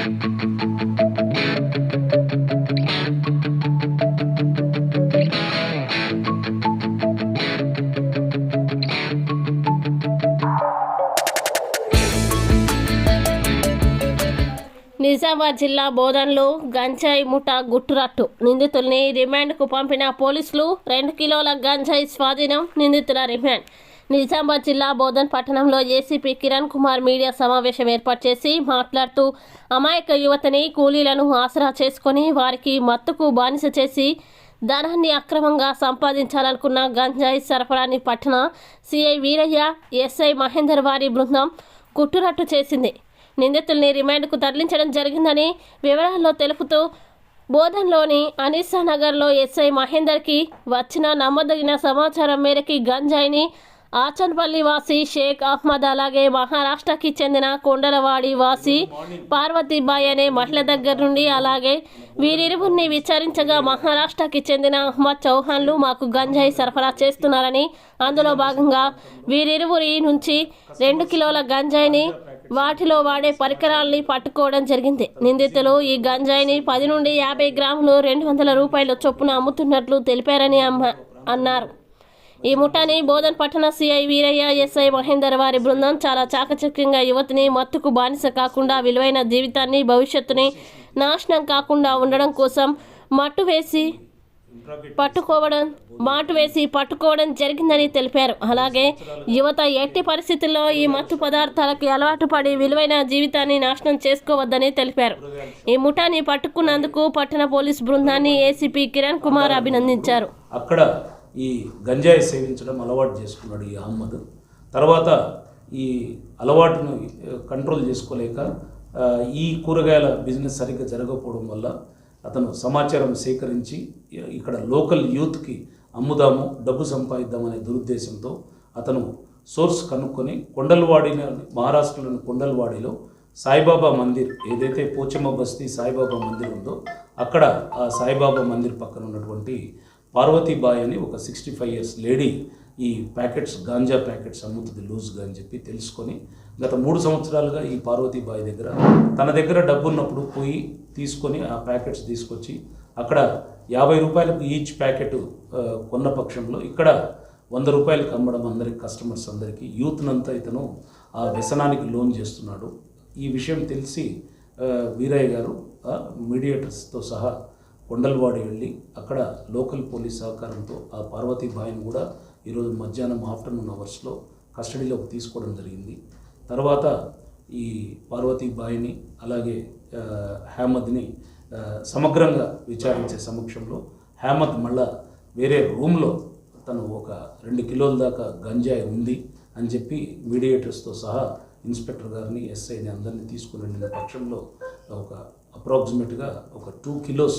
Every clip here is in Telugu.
నిజామాబాద్ జిల్లా బోధన్లో గంజాయి ముఠా గుట్టురట్టు. నిందితుల్ని రిమాండ్కు పంపిన పోలీసులు 2 కిలోల గంజాయి స్వాధీనం, నిందితుల రిమాండ్. నిజామాబాద్ జిల్లా బోధన్ పట్టణంలో ఏసీపీ కిరణ్ కుమార్ మీడియా సమావేశం ఏర్పాటు చేసి మాట్లాడుతూ, అమాయక యువతని కూలీలను ఆసరా చేసుకుని వారికి మత్తుకు బానిస చేసి ధనాన్ని అక్రమంగా సంపాదించాలనుకున్న గంజాయి సరఫరాని పట్టణ సిఐ వీరయ్య, ఎస్ఐ మహేందర్ వారి బృందం గుట్టురట్టు చేసింది. నిందితుల్ని రిమాండ్కు తరలించడం జరిగిందని వివరాల్లో తెలుపుతూ, బోధన్లోని అనీసా నగర్లో ఎస్ఐ మహేందర్కి వచ్చిన నమ్మదగిన సమాచారం మేరకు గంజాయిని ఆచన్పల్లి వాసి షేక్ అహ్మద్, అలాగే మహారాష్ట్రకి చెందిన కొండలవాడి వాసి పార్వతీబాయి అనే మహిళ దగ్గర నుండి, అలాగే వీరిరువురిని విచారించగా మహారాష్ట్రకి చెందిన అహ్మద్ చౌహాన్లు మాకు గంజాయి సరఫరా చేస్తున్నారని, అందులో భాగంగా వీరిరువురి నుంచి 2 కిలోల గంజాయిని, వాటిలో వాడే పరికరాల్ని పట్టుకోవడం జరిగింది. నిందితులు ఈ గంజాయిని 10 నుండి 50 గ్రాములు 200 రూపాయల చొప్పున అమ్ముతున్నట్లు తెలిపారని అన్నారు. ఈ ముఠాని బోధన్ పట్టణ సిఐ వీరయ్య, ఎస్ఐ మహేందర్ వారి బృందం చాలా చాకచక్యంగా యువతిని మత్తుకు బానిస కాకుండా విలువైన జీవితాన్ని, భవిష్యత్తుని నాశనం కాకుండా ఉండడం కోసం మాటు వేసి పట్టుకోవడం జరిగిందని తెలిపారు. అలాగే యువత ఎట్టి పరిస్థితుల్లో ఈ మత్తు పదార్థాలకు అలవాటు పడి విలువైన జీవితాన్ని నాశనం చేసుకోవద్దని తెలిపారు. ఈ ముఠాని పట్టుకున్నందుకు పట్టణ పోలీస్ బృందాన్ని ఏసీపీ కిరణ్ కుమార్ అభినందించారు. అక్కడ ఈ గంజాయి సేవించడం అలవాటు చేసుకున్నాడు ఈ అహ్మద్. తర్వాత ఈ అలవాటును కంట్రోల్ చేసుకోలేక ఈ కూరగాయల బిజినెస్ సరిగ్గా జరగకపోవడం వల్ల అతను సమాచారం సేకరించి ఇక్కడ లోకల్ యూత్కి అమ్ముదాము, డబ్బు సంపాదిద్దామనే దురుద్దేశంతో అతను సోర్స్ కనుక్కొని మహారాష్ట్రలోని కొండల్వాడిలో సాయిబాబా మందిర్, ఏదైతే పోచమ్మ బస్తీ సాయిబాబా మందిర్ ఉందో అక్కడ ఆ సాయిబాబా మందిర్ పక్కన ఉన్నటువంటి పార్వతీబాయి అని ఒక 65 years లేడీ ఈ గాంజా ప్యాకెట్స్ అమ్ముతుంది లూజ్గా అని చెప్పి తెలుసుకొని గత 3 సంవత్సరాలుగా ఈ పార్వతీబాయి దగ్గర తన దగ్గర డబ్బు ఉన్నప్పుడు పోయి తీసుకొని ఆ ప్యాకెట్స్ తీసుకొచ్చి అక్కడ 50 రూపాయలకు ఈచ్ ప్యాకెట్ కొన్న పక్షంలో ఇక్కడ 100 రూపాయలకు అమ్మడం అందరికి కస్టమర్స్ అందరికీ యూత్నంతా ఇతను ఆ వ్యసనానికి లోన్ చేస్తున్నాడు. ఈ విషయం తెలిసి వీరయ్య గారు మీడియేటర్స్తో సహా కొండల్వాడి వెళ్ళి అక్కడ లోకల్ పోలీస్ సహకారంతో ఆ పార్వతీబాయిని కూడా ఈరోజు మధ్యాహ్నం ఆఫ్టర్నూన్ అవర్స్లో కస్టడీలోకి తీసుకోవడం జరిగింది. తర్వాత ఈ పార్వతీబాయిని అలాగే హ్యామద్ని సమగ్రంగా విచారించే సమక్షంలో హ్యామద్ మళ్ళా వేరే రూమ్లో తను ఒక 2 కిలోల దాకా గంజాయి ఉంది అని చెప్పి మీడియేటర్స్తో సహా ఇన్స్పెక్టర్ గారిని, ఎస్ఐని అందరినీ తీసుకుని వెళ్ళిన పక్షంలో ఒక అప్రాక్సిమేట్గా ఒక 2 kilos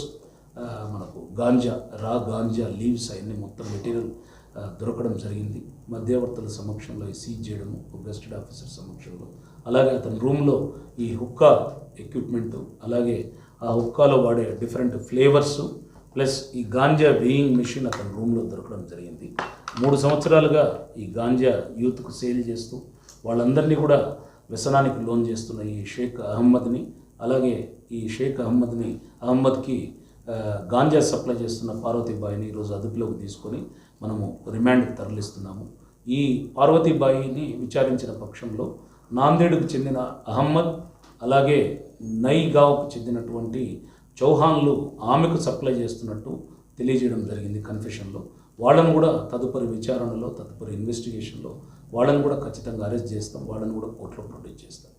మనకు గాంజా లీవ్స్ అవన్నీ మొత్తం మెటీరియల్ దొరకడం జరిగింది. మధ్యవర్తుల సమక్షంలో సీజ్ చేయడము, గెస్టెడ్ ఆఫీసర్ సమక్షంలో, అలాగే అతని రూమ్లో ఈ హుక్కా ఎక్విప్మెంటు, అలాగే ఆ హుక్కాలో వాడే డిఫరెంట్ ఫ్లేవర్సు ప్లస్ ఈ గాంజా వేయింగ్ మెషిన్ అతని రూమ్లో దొరకడం జరిగింది. 3 సంవత్సరాలుగా ఈ గాంజా యూత్కు సేల్ చేస్తూ వాళ్ళందరినీ కూడా వ్యసనానికి లోన్ చేస్తున్న ఈ షేక్ అహ్మద్ని, అలాగే ఈ షేక్ అహ్మద్కి గాంజా సప్లై చేస్తున్న పార్వతీబాయిని ఈరోజు అదుపులోకి తీసుకొని మనము రిమాండ్కి తరలిస్తున్నాము. ఈ పార్వతీబాయిని విచారించిన పక్షంలో నాందేడ్కు చెందిన అహ్మద్, అలాగే నైగావ్కు చెందినటువంటి చౌహాన్లు ఆమెకు సప్లై చేస్తున్నట్టు తెలియజేయడం జరిగింది కన్ఫెషన్లో. వాళ్ళను కూడా తదుపరి విచారణలో, తదుపరి ఇన్వెస్టిగేషన్లో వాళ్ళని కూడా ఖచ్చితంగా అరెస్ట్ చేస్తాం, వాళ్ళని కూడా కోర్టులో ప్రొడ్యూస్ చేస్తాం.